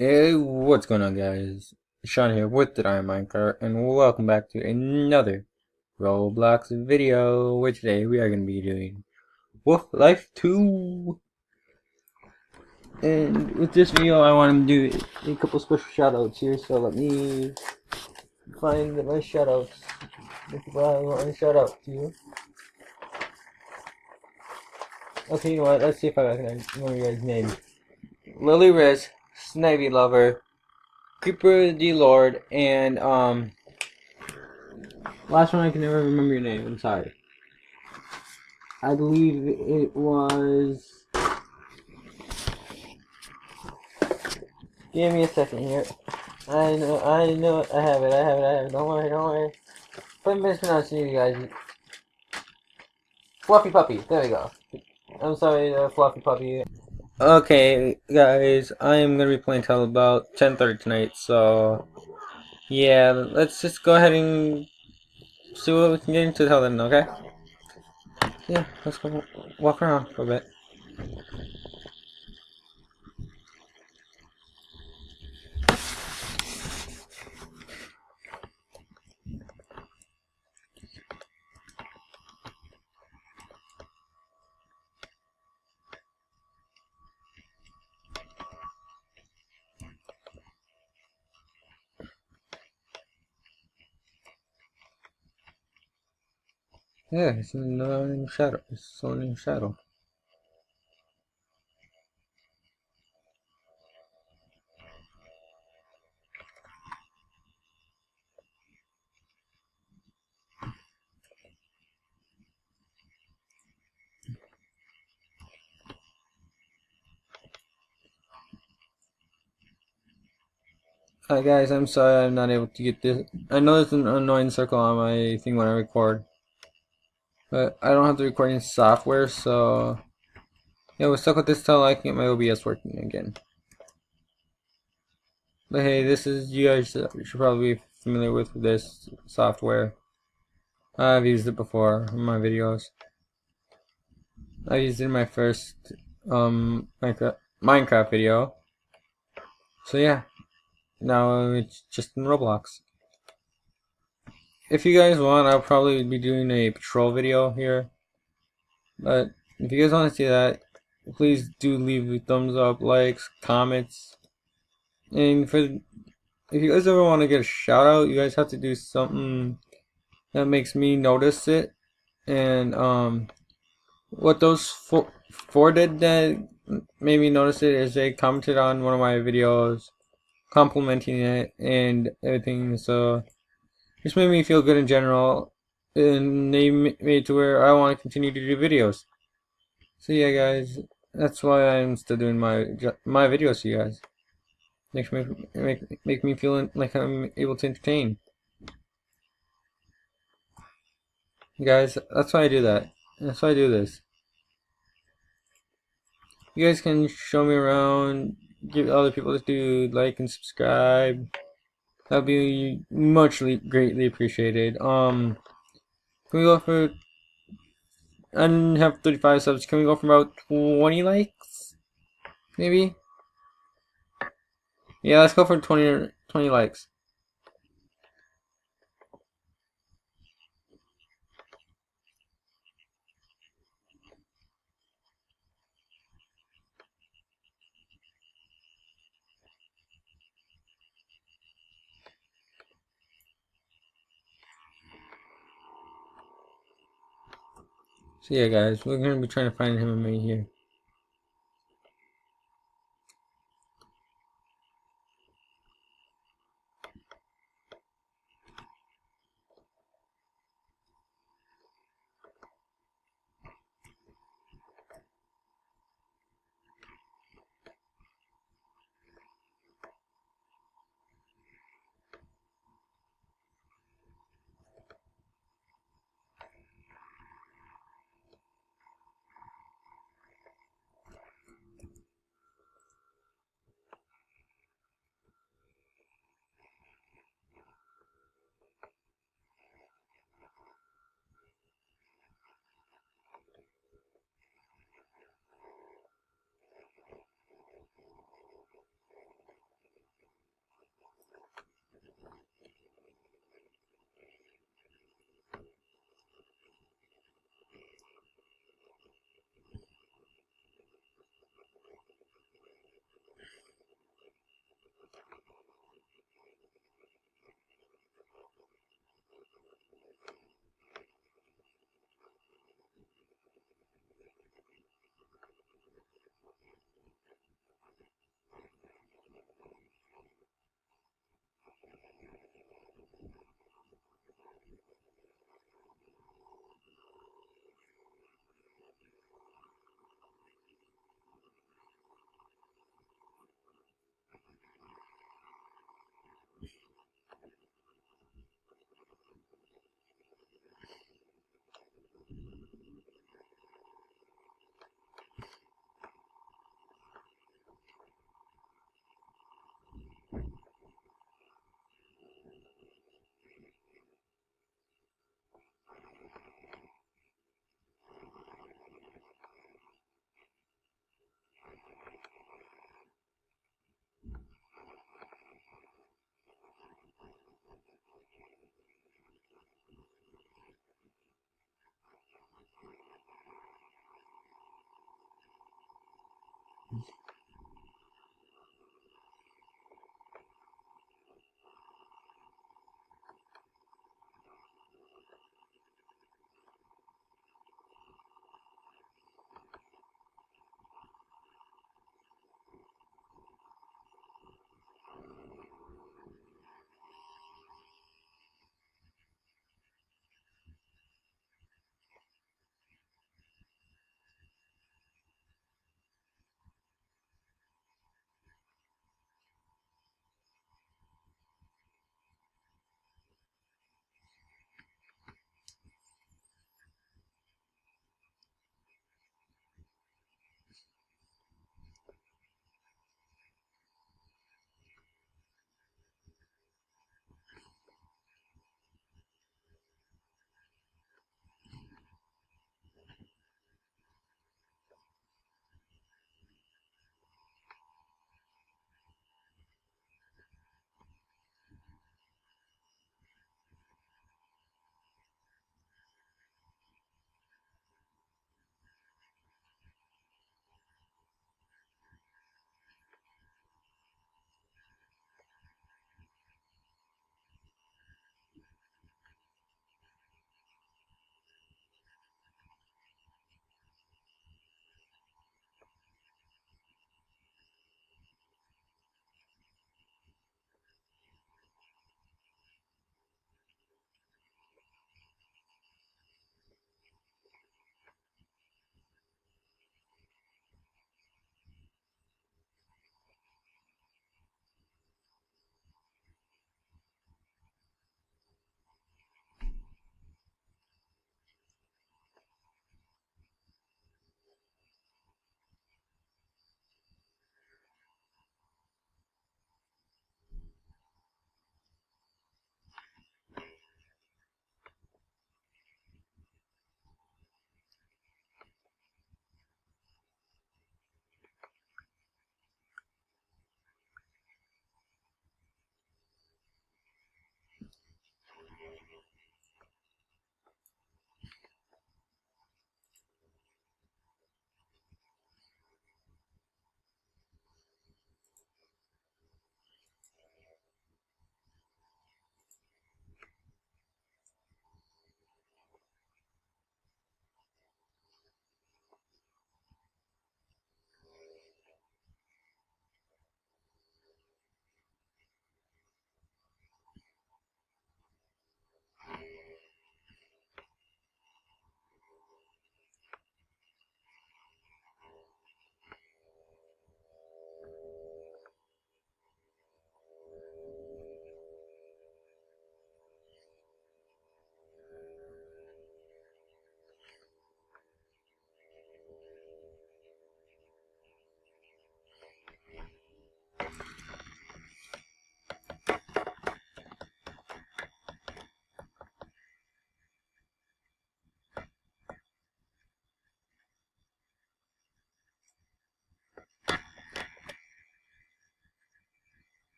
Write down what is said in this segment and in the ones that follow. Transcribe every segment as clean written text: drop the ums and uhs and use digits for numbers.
Hey, what's going on, guys? Sean here with the Iron Minecart, and welcome back to another Roblox video, where today we are going to be doing Wolf Life 2. And with this video, I want to do a couple special shoutouts here, so let me find my shoutouts. The people I want to shout out to. Okay, you know what? Let's see if I recognize one of you guys' names. Lily Riz, Snivy Lover, Creeper the Lord, and last one I can never remember your name. I'm sorry. I believe it was. Give me a second here. I know, I have it. Don't worry. If I'm mispronouncing you guys. Fluffy Puppy. There we go. I'm sorry, Fluffy Puppy. Okay, guys, I am gonna be playing till about 10:30 tonight. So yeah, let's just go ahead and see what we can get into till then. Okay? Yeah, let's go walk around for a bit. Yeah, it's in shadow. It's only in shadow. Hi guys, I'm sorry I'm not able to get this. I know there's an annoying circle on my thing when I record, but I don't have the recording software, so yeah, we're stuck with this till I can get my OBS working again. But hey, this is, you guys should probably be familiar with this software. I've used it before in my videos. I used it in my first Minecraft video. So yeah, now it's just in Roblox. If you guys want, I'll probably be doing a patrol video here. But if you guys want to see that, please do leave a thumbs up, likes, comments. And if you guys ever want to get a shout out, you guys have to do something that makes me notice it. And what those four did that made me notice it is they commented on one of my videos, complimenting it and everything. So just made me feel good in general, and they made it to where I want to continue to do videos. So yeah, guys, that's why I'm still doing my videos to you guys. Make me feel like I'm able to entertain you guys. That's why I do that. That's why I do this. You guys can show me around, give other people to like and subscribe. That'd be greatly appreciated. Can we go for? I have 35 subs. Can we go for about 20 likes? Maybe. Yeah, let's go for 20 likes. So yeah, guys, we're gonna be trying to find him and me here.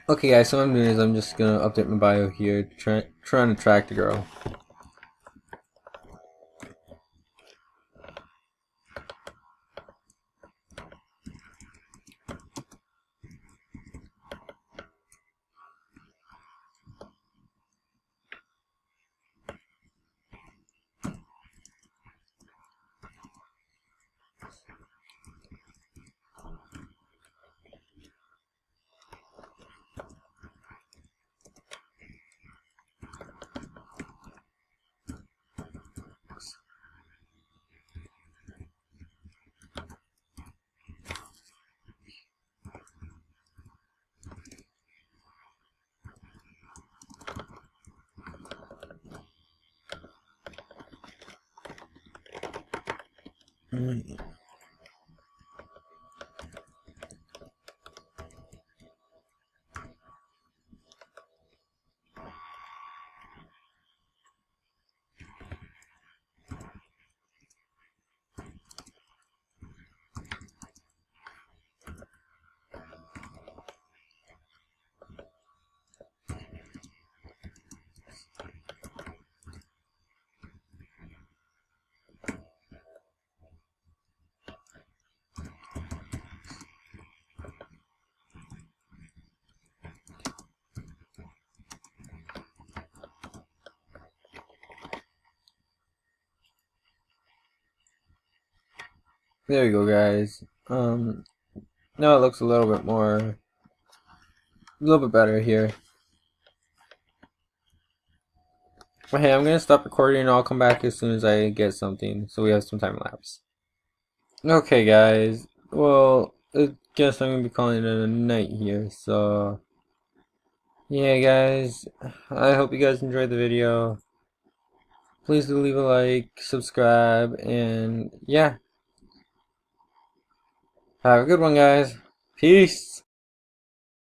Okay guys, so what I'm doing is I'm just gonna update my bio here, trying to track the girl. There you go, guys. Now it looks a little bit better here. But hey, I'm gonna stop recording and I'll come back as soon as I get something, so we have some time lapse. Okay, guys. Well, I guess I'm gonna be calling it a night here. So, yeah, guys. I hope you guys enjoyed the video. Please do leave a like, subscribe, and yeah. Have a good one, guys. Peace.